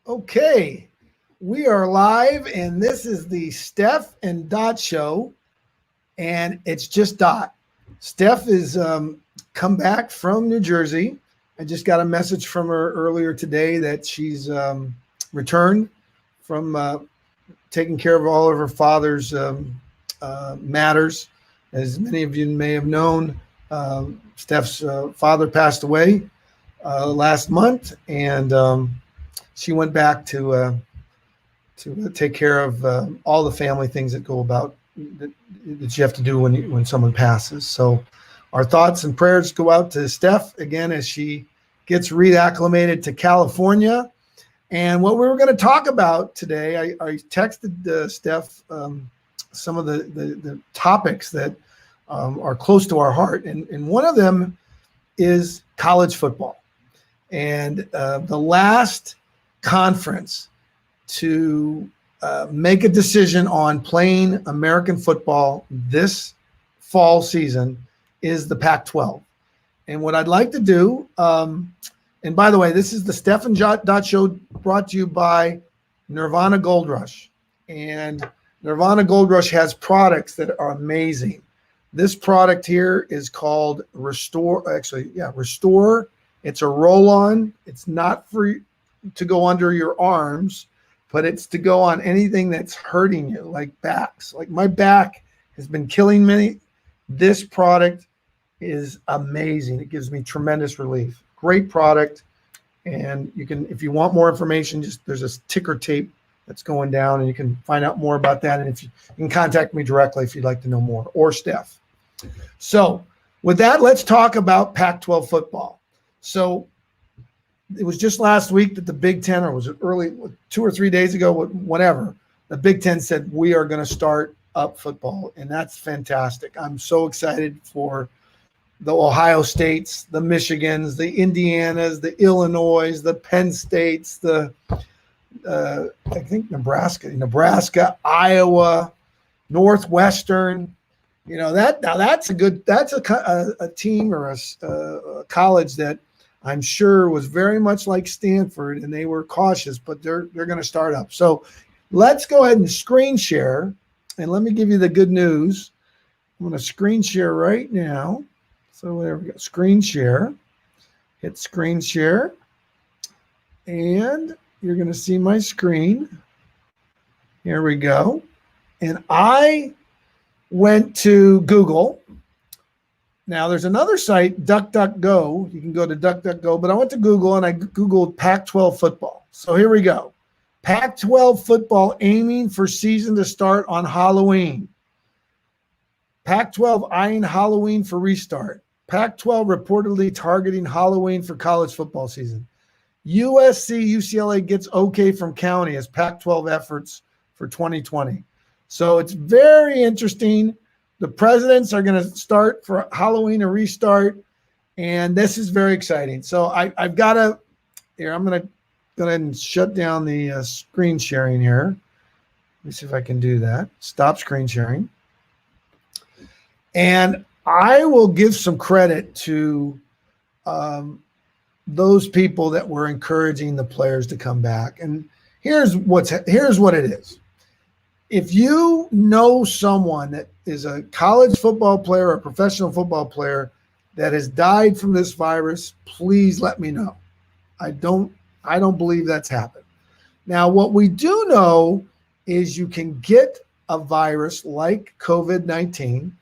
Okay, we are live, and this is the Steph and Dot Show, and it's just Dot. Steph is come back from New Jersey. I just got a message from her earlier today that she's returned from taking care of all of her father's matters. As many of you may have known, Steph's father passed away last month, and she went back to take care of all the family things that go about that you have to do when someone passes. So our thoughts and prayers go out to Steph again as she gets reacclimated to California. And what we were going to talk about today, I texted Steph some of the topics that are close to our heart. And one of them is college football. And the last conference to make a decision on playing American football this fall season is the Pac-12. And what I'd like to do, and by the way, this is the Steph Dot Show brought to you by Nirvana Gold Rush. And Nirvana Gold Rush has products that are amazing. This product here is called Restore. Restore. It's a roll-on. It's not for to go under your arms, but it's to go on anything that's hurting you, like backs. Like my back has been killing me. This product is amazing. It gives me tremendous relief. Great product. And you can, if you want more information, there's a ticker tape that's going down, and you can find out more about that. And if you can contact me directly if you'd like to know more, or Steph. So with that, let's talk about Pac-12 football. So it was just last week that the Big Ten, or was it early, 2 or 3 days ago, whatever, the Big Ten said we are going to start up football, and that's fantastic. I'm so excited for the Ohio States, the Michigans, the Indianas, the Illinois, the Penn States, I think Nebraska, Iowa, Northwestern. You know, that's a team or a college that I'm sure was very much like Stanford, and they were cautious, but they're going to start up. So let's go ahead and screen share, and let me give you the good news. I'm going to screen share right now. So there we go. Screen share. Hit screen share, and you're going to see my screen. Here we go. And I went to Google. Now, there's another site, DuckDuckGo. You can go to DuckDuckGo, but I went to Google and I Googled Pac-12 football. So here we go. Pac-12 football aiming for season to start on Halloween. Pac-12 eyeing Halloween for restart. Pac-12 reportedly targeting Halloween for college football season. USC, UCLA gets okay from county as Pac-12 efforts for 2020. So it's very interesting. The presidents are going to start for Halloween a restart, and this is very exciting. So I've got to here. I'm going to go ahead and shut down the screen sharing here. Let me see if I can do that. Stop screen sharing, and I will give some credit to those people that were encouraging the players to come back. And here's what it is. If you know someone that is a college football player or a professional football player that has died from this virus, please let me know. I don't believe that's happened. Now, what we do know is you can get a virus like COVID-19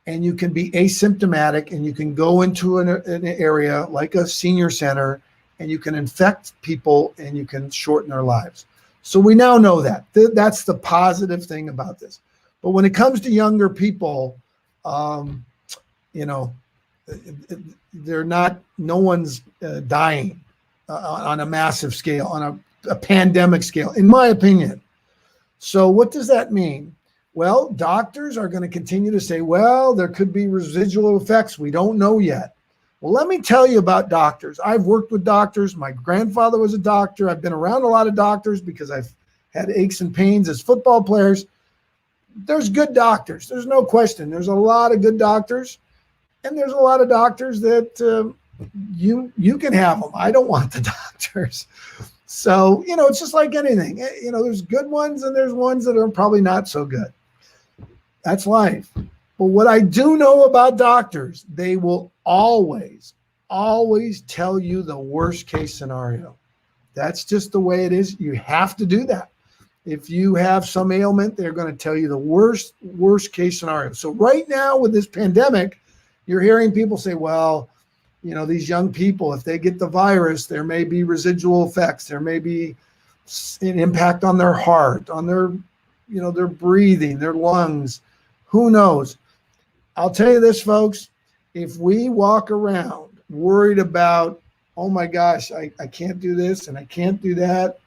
and you can be asymptomatic, and you can go into an area like a senior center and you can infect people and you can shorten their lives. So we now know that. That's the positive thing about this. But when it comes to younger people, they're not, no one's dying on a massive scale, on a pandemic scale, in my opinion. So what does that mean? Well, doctors are going to continue to say, well, there could be residual effects. We don't know yet. Well, let me tell you about doctors. I've worked with doctors. My grandfather was a doctor. I've been around a lot of doctors because I've had aches and pains as football players. There's good doctors. There's no question. There's a lot of good doctors, and there's a lot of doctors that you can have them. I don't want the doctors. So, it's just like anything. There's good ones and there's ones that are probably not so good. That's life. But what I do know about doctors, they will always tell you the worst case scenario. That's just the way it is. You have to do that. If you have some ailment, they're going to tell you the worst case scenario. So right now with this pandemic, you're hearing people say, well, these young people, if they get the virus, there may be residual effects. There may be an impact on their heart, on their, their breathing, their lungs. Who knows? I'll tell you this, folks, if we walk around worried about, oh my gosh, I can't do this and I can't do that,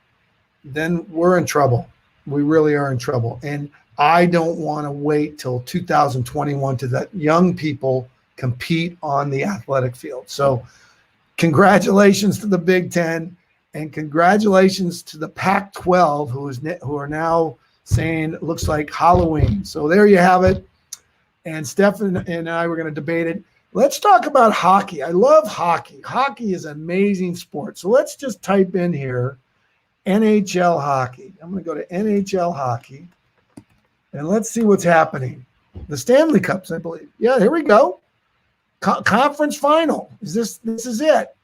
then we're in trouble. We really are in trouble. And I don't want to wait till 2021 to let young people compete on the athletic field. So congratulations to the Big Ten and congratulations to the Pac-12 who are now saying it looks like Halloween. So there you have it. And Steph and I were going to debate it. Let's talk about hockey. I love hockey. Hockey is an amazing sport. So let's just type in here NHL hockey. I'm going to go to NHL hockey and let's see what's happening. The Stanley Cups, I believe. Yeah, here we go. Conference final. This is it.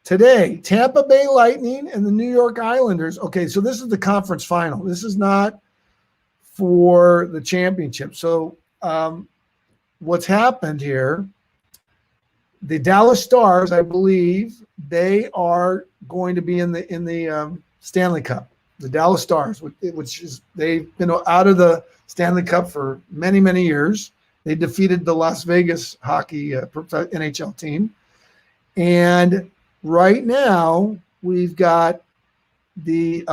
Today, Tampa Bay Lightning and the New York Islanders. Okay, so this is the conference final. This is not for the championship. So what's happened here, the Dallas Stars, I believe, they are going to be in the Stanley Cup. The Dallas Stars, which is they've been out of the Stanley Cup for many, many years. They defeated the Las Vegas hockey NHL team. And right now we've got the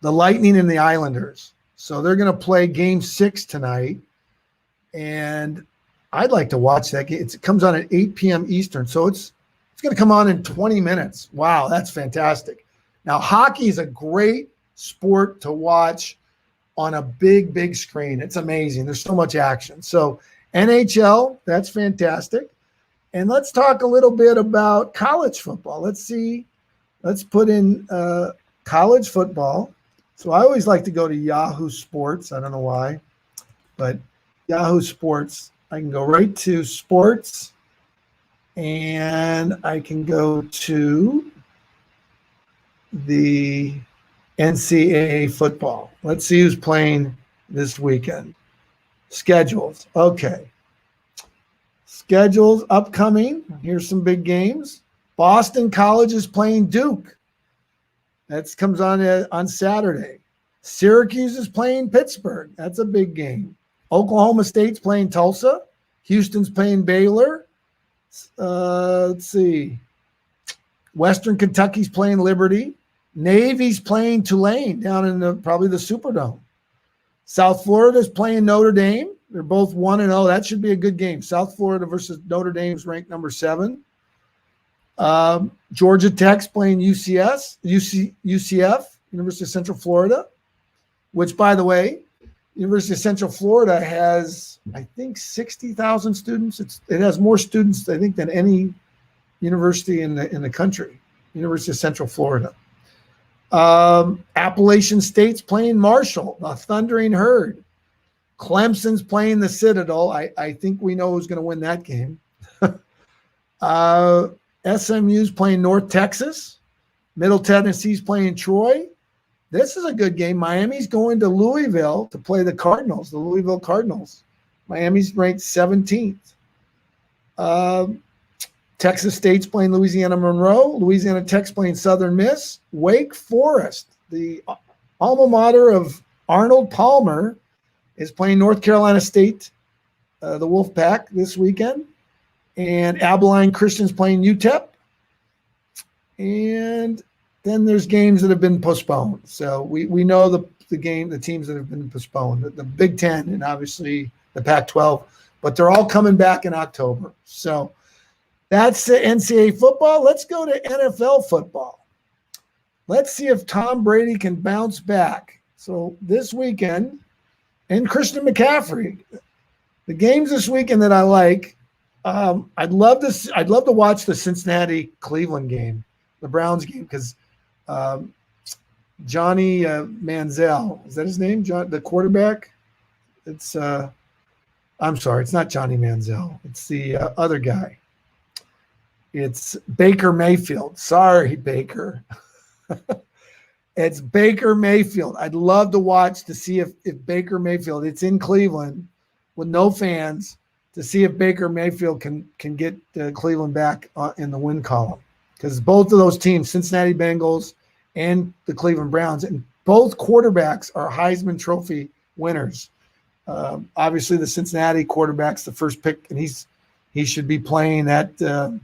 Lightning and the Islanders. So they're going to play game 6 tonight. And I'd like to watch that game. It comes on at 8 p.m. Eastern. So it's going to come on in 20 minutes. Wow, that's fantastic. Now, hockey is a great sport to watch on a big, big screen. It's amazing. There's so much action. So NHL, that's fantastic. And let's talk a little bit about college football. Let's put in college football. So I always like to go to Yahoo Sports. I don't know why, but Yahoo Sports, I can go right to sports and I can go to the NCAA football. Let's see who's playing this weekend. Schedules. Okay. Schedules upcoming. Here's some big games. Boston College is playing Duke. That comes on Saturday. Syracuse is playing Pittsburgh. That's a big game. Oklahoma State's playing Tulsa. Houston's playing Baylor. Let's see. Western Kentucky's playing Liberty. Navy's playing Tulane down in probably the Superdome. South Florida's playing Notre Dame. They're both 1-0. That should be a good game. South Florida versus Notre Dame's ranked number 7. Georgia Tech's playing UCF, University of Central Florida, which, by the way, University of Central Florida has, I think, 60,000 students. It has more students, I think, than any university in the country. University of Central Florida. Appalachian State's playing Marshall, the Thundering Herd. Clemson's playing the Citadel. I think we know who's going to win that game. SMU's playing North Texas. Middle Tennessee's playing Troy. This is a good game. Miami's going to Louisville to play the Cardinals, the Louisville Cardinals. Miami's ranked 17th. Texas State's playing Louisiana Monroe. Louisiana Tech's playing Southern Miss. Wake Forest, the alma mater of Arnold Palmer, is playing North Carolina State, the Wolfpack, this weekend. And Abilene Christian's playing UTEP. And then there's games that have been postponed. So we know the teams that have been postponed, the Big Ten and obviously the Pac-12, but they're all coming back in October. So that's the NCAA football. Let's go to NFL football. Let's see if Tom Brady can bounce back. So this weekend, and Christian McCaffrey, the games this weekend that I like, I'd love to watch the Cincinnati-Cleveland game. the Browns game because Johnny Manziel, is that his name? The quarterback. It's I'm sorry, it's not Johnny Manziel. It's the other guy. It's Baker Mayfield. Sorry, Baker. It's Baker Mayfield. I'd love to watch to see if Baker Mayfield, it's in Cleveland with no fans, to see if Baker Mayfield can get Cleveland back in the win column. Because both of those teams, Cincinnati Bengals and the Cleveland Browns, and both quarterbacks are Heisman Trophy winners. Obviously, the Cincinnati quarterback's the first pick, and he should be playing that.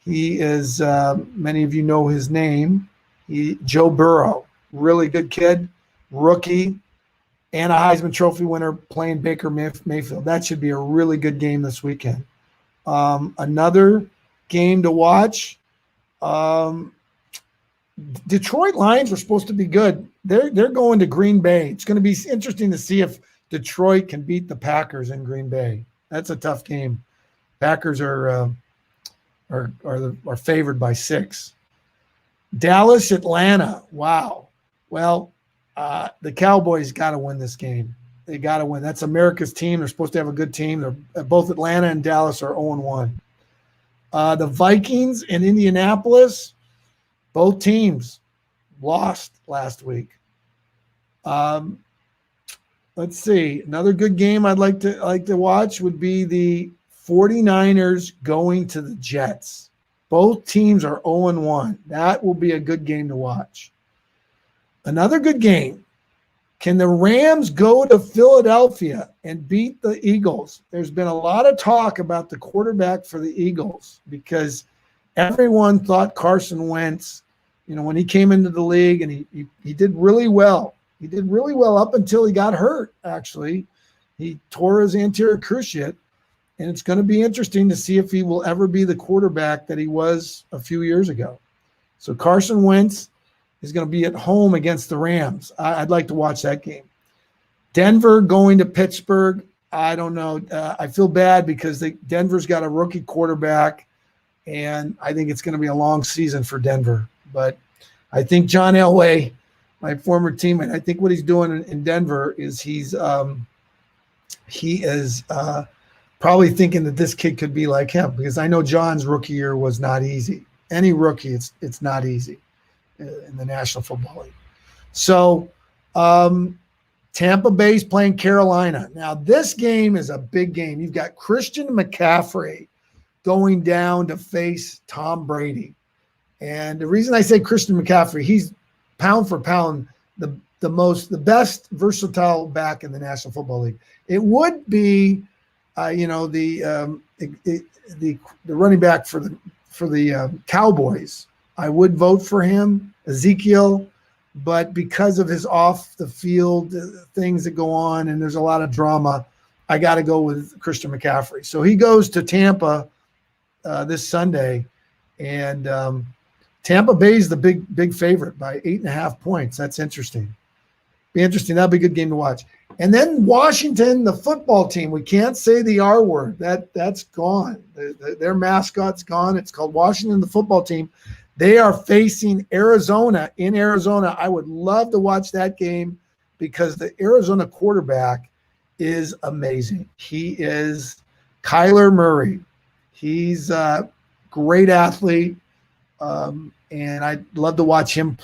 He is, many of you know his name, Joe Burrow, really good kid, rookie, and a Heisman Trophy winner playing Baker Mayfield. That should be a really good game this weekend. Another game to watch. Detroit Lions were supposed to be good. They're going to Green Bay. It's going to be interesting to see if Detroit can beat the Packers in Green Bay. That's a tough game. Packers are favored by 6. Dallas, Atlanta. Wow. Well, the Cowboys got to win this game. They got to win. That's America's team. They're supposed to have a good team. They're both Atlanta and Dallas are 0-1. The Vikings and Indianapolis, both teams lost last week. Let's see. Another good game I'd like to watch would be the 49ers going to the Jets. Both teams are 0-1. That will be a good game to watch. Another good game. Can the Rams go to Philadelphia and beat the Eagles? There's been a lot of talk about the quarterback for the Eagles because everyone thought Carson Wentz, when he came into the league, and he did really well. He did really well up until he got hurt, actually. He tore his anterior cruciate. And it's going to be interesting to see if he will ever be the quarterback that he was a few years ago. So Carson Wentz is going to be at home against the Rams. I'd like to watch that game. Denver going to Pittsburgh. I don't know. I feel bad because Denver's got a rookie quarterback, and I think it's going to be a long season for Denver. But I think John Elway, my former teammate, I think what he's doing in Denver is he is probably thinking that this kid could be like him, because I know John's rookie year was not easy. Any rookie, it's not easy in the National Football League. So Tampa Bay's playing Carolina. Now, this game is a big game. You've got Christian McCaffrey going down to face Tom Brady. And the reason I say Christian McCaffrey, he's pound for pound the best versatile back in the National Football League. It would be the running back for the Cowboys. I would vote for him, Ezekiel, but because of his off the field things that go on and there's a lot of drama, I got to go with Christian McCaffrey. So he goes to Tampa this Sunday, and Tampa Bay's the big favorite by 8.5 points. That's interesting. Be interesting. That'd be a good game to watch. And then Washington, the football team, we can't say the R word. That's gone. Their mascot's gone. It's called Washington, the football team. They are facing Arizona in Arizona. I would love to watch that game because the Arizona quarterback is amazing. He is Kyler Murray. He's a great athlete, and I'd love to watch him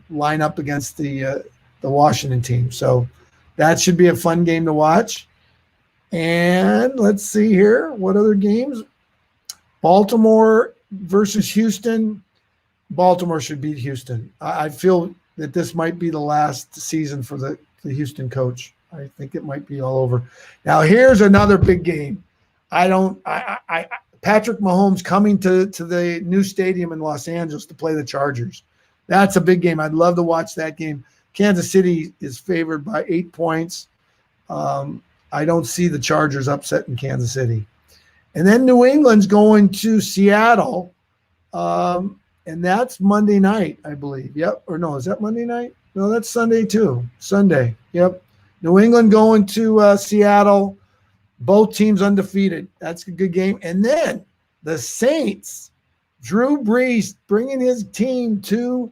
line up against the Washington team. So that should be a fun game to watch. And let's see here. What other games? Baltimore versus Houston. Baltimore should beat Houston. I feel that this might be the last season for the Houston coach. I think it might be all over. Now, here's another big game. Patrick Mahomes coming to the new stadium in Los Angeles to play the Chargers. That's a big game. I'd love to watch that game. Kansas City is favored by 8 points. I don't see the Chargers upsetting Kansas City. And then New England's going to Seattle, and that's Monday night, I believe. Yep. Or no, is that Monday night? No, that's Sunday too. Sunday. Yep. New England going to Seattle. Both teams undefeated. That's a good game. And then the Saints Drew Brees bringing his team to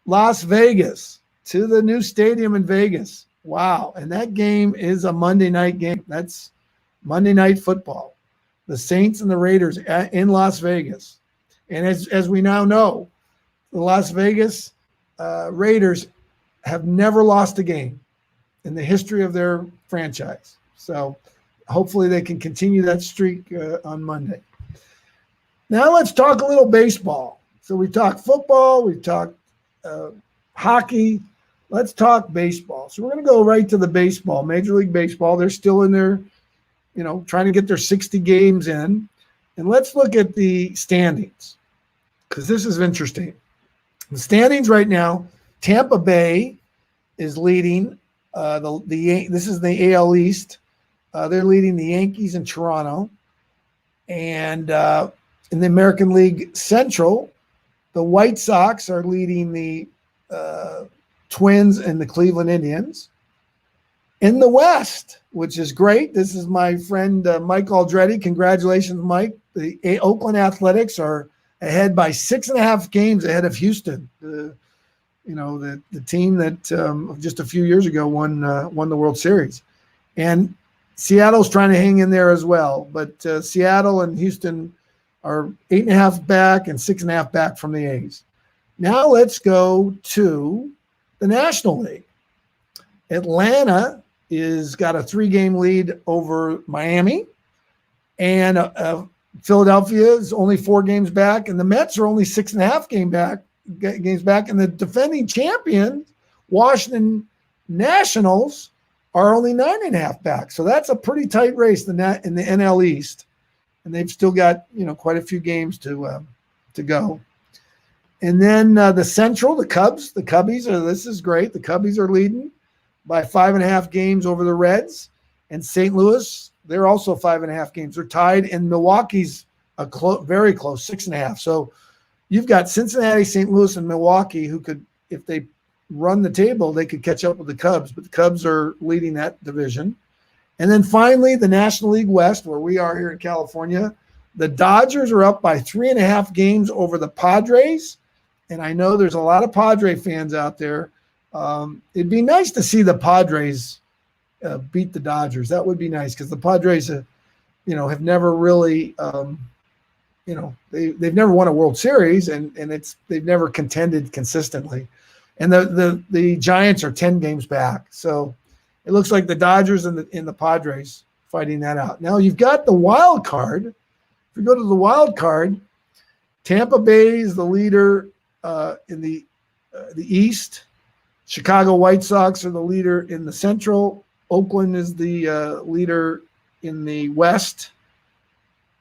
Las Vegas, to the new stadium in Vegas. Wow. And that game is a Monday night game. That's Monday Night Football. The Saints and the Raiders in Las Vegas. And as we now know, the Las Vegas Raiders have never lost a game in the history of their franchise. So hopefully they can continue that streak on Monday. Now let's talk a little baseball. So we talked football, we talked hockey. Let's talk baseball. So we're going to go right to the baseball, Major League Baseball. They're still in their, trying to get their 60 games in. And let's look at the standings, because this is interesting. The standings right now, Tampa Bay is leading. This is the AL East. They're leading the Yankees and Toronto. And in the American League Central, the White Sox are leading the Twins and the Cleveland Indians. In the West, which is great, this is my friend Mike Aldretti. Congratulations, Mike. The Oakland Athletics are ahead by 6.5 games ahead of Houston. The team that just a few years ago won the World Series. And Seattle's trying to hang in there as well. But Seattle and Houston are 8.5 back and 6.5 back from the A's. Now let's go to the National League. Atlanta is got a 3-game lead over Miami, and Philadelphia is only 4 games back, and the Mets are only 6.5 games back, and the defending champion, Washington Nationals, are only 9.5 back. So that's a pretty tight race in the NL East. And they've still got, quite a few games to go. And then the Central, the Cubbies this is great. The Cubbies are leading by 5.5 games over the Reds. And St. Louis, they're also 5.5 games. They're tied. And Milwaukee's very close, 6.5. So you've got Cincinnati, St. Louis, and Milwaukee who could, if they run the table, they could catch up with the Cubs. But the Cubs are leading that division. And then finally, the National League West, where we are here in California, the Dodgers are up by 3.5 games over the Padres. And I know there's a lot of Padre fans out there. It'd be nice to see the Padres beat the Dodgers. That would be nice, because the Padres, have never really, they've never won a World Series, and they've never contended consistently. And the Giants are 10 games back. So it looks like the Dodgers and the Padres fighting that out. Now you've got the wild card. If you go to the wild card, Tampa Bay is the leader in the East. Chicago White Sox are the leader in the Central. Oakland is the leader in the West.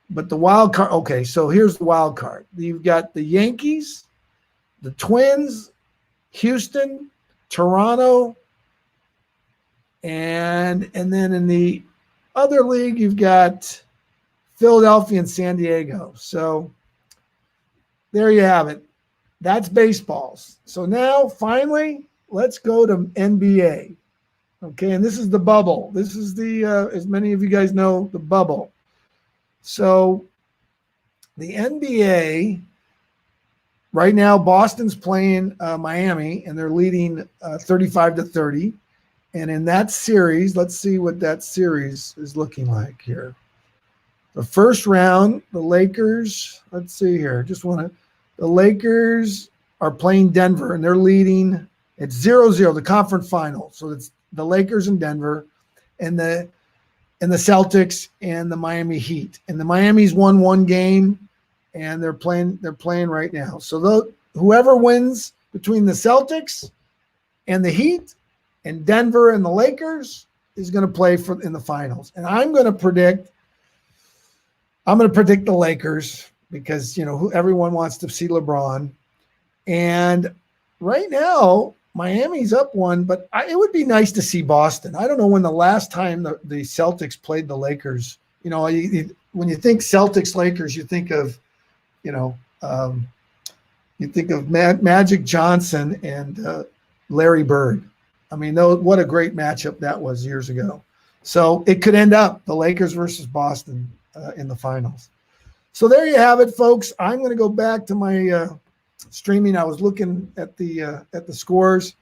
But the wild card, okay, so here's the wild card. You've got the Yankees, the Twins, Houston, Toronto, and then in the other league, you've got Philadelphia and San Diego. So there you have it. That's baseballs. So now, finally, let's go to NBA. Okay, and this is the bubble. This is the, as many of you guys know, the bubble. So the NBA, right now, Boston's playing Miami, and they're leading 35-30. And in that series, let's see what that series is looking like here. The first round, the Lakers, let's see here. The Lakers are playing Denver, and they're leading. It's 0-0, the conference final. So it's the Lakers and Denver, and the Celtics and the Miami Heat. And the Miami's won 1 game, and they're playing right now. So whoever wins between the Celtics and the Heat and Denver and the Lakers is going to play in the finals. And I'm going to predict the Lakers, because everyone wants to see LeBron. And right now, Miami's up 1, but it would be nice to see Boston. I don't know when the last time the Celtics played the Lakers. When you think Celtics Lakers, you think of Magic Johnson and Larry Bird. I mean, what a great matchup that was years ago. So it could end up the Lakers versus Boston in the finals. So there you have it, folks. I'm going to go back to my streaming. I was looking at the scores.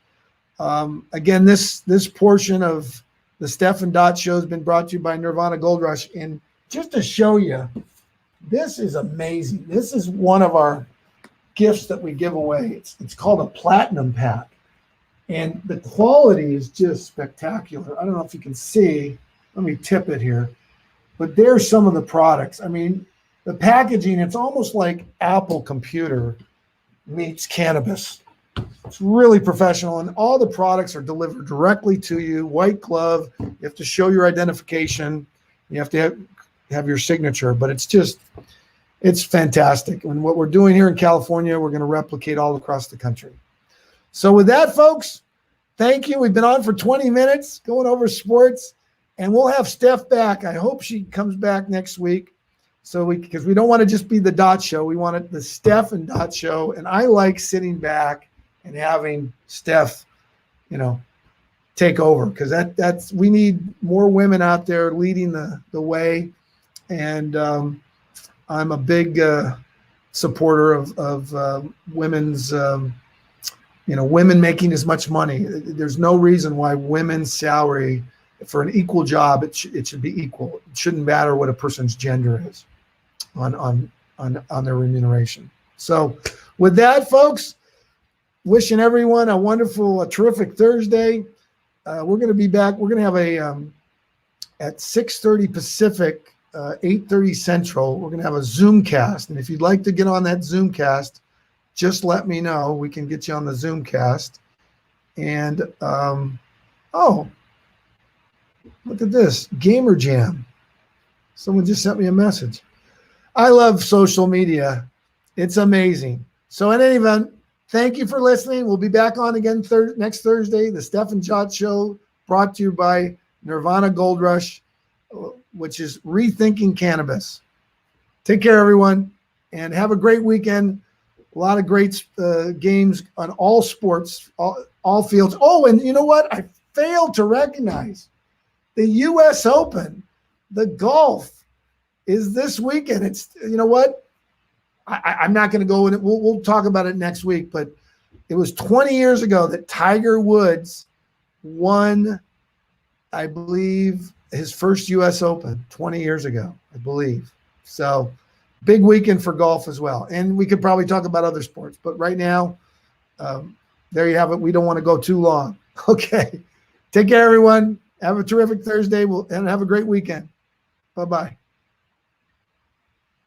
Again, this portion of the Steph and Dot Show has been brought to you by Nirvana Gold Rush. And just to show you, this is amazing. This is one of our gifts that we give away. It's called a platinum pack. And the quality is just spectacular. I don't know if you can see. Let me tip it here. But there's some of the products. I mean, the packaging, it's almost like Apple Computer meets cannabis. It's really professional, and all the products are delivered directly to you, white glove. You have to show your identification. You have to have your signature, but it's fantastic. And what we're doing here in California, we're going to replicate all across the country. So with that, folks, thank you. We've been on for 20 minutes going over sports, and we'll have Steph back. I hope she comes back next week. Because we don't want to just be the Dot Show. We want it the Steph and Dot Show. And I like sitting back and having Steph, take over, because that's we need more women out there leading the way. And I'm a big supporter of women's, women making as much money. There's no reason why women's salary for an equal job, it should be equal. It shouldn't matter what a person's gender is on their remuneration. So with that, folks, wishing everyone a terrific Thursday. We're going to be back. We're going to have at 6:30 Pacific, 8:30 Central, we're going to have a Zoom cast. And if you'd like to get on that Zoom cast, just let me know. We can get you on the Zoom cast. And, look at this, Gamer Jam. Someone just sent me a message. I love social media. It's amazing. So in any event, thank you for listening. We'll be back on again next Thursday, the Steph and Dot Show, brought to you by Nirvana Gold Rush, which is rethinking cannabis. Take care, everyone, and have a great weekend. A lot of great games on all sports, all fields. Oh, and you know what? I failed to recognize the U.S. Open, the golf, is this weekend. It's, you know what? I'm not going to go in it. We'll talk about it next week, but it was 20 years ago that Tiger Woods won, I believe, his first U.S. Open 20 years ago, I believe. So big weekend for golf as well. And we could probably talk about other sports, but right now, there you have it. We don't want to go too long. Okay. Take care, everyone. Have a terrific Thursday and have a great weekend. Bye-bye.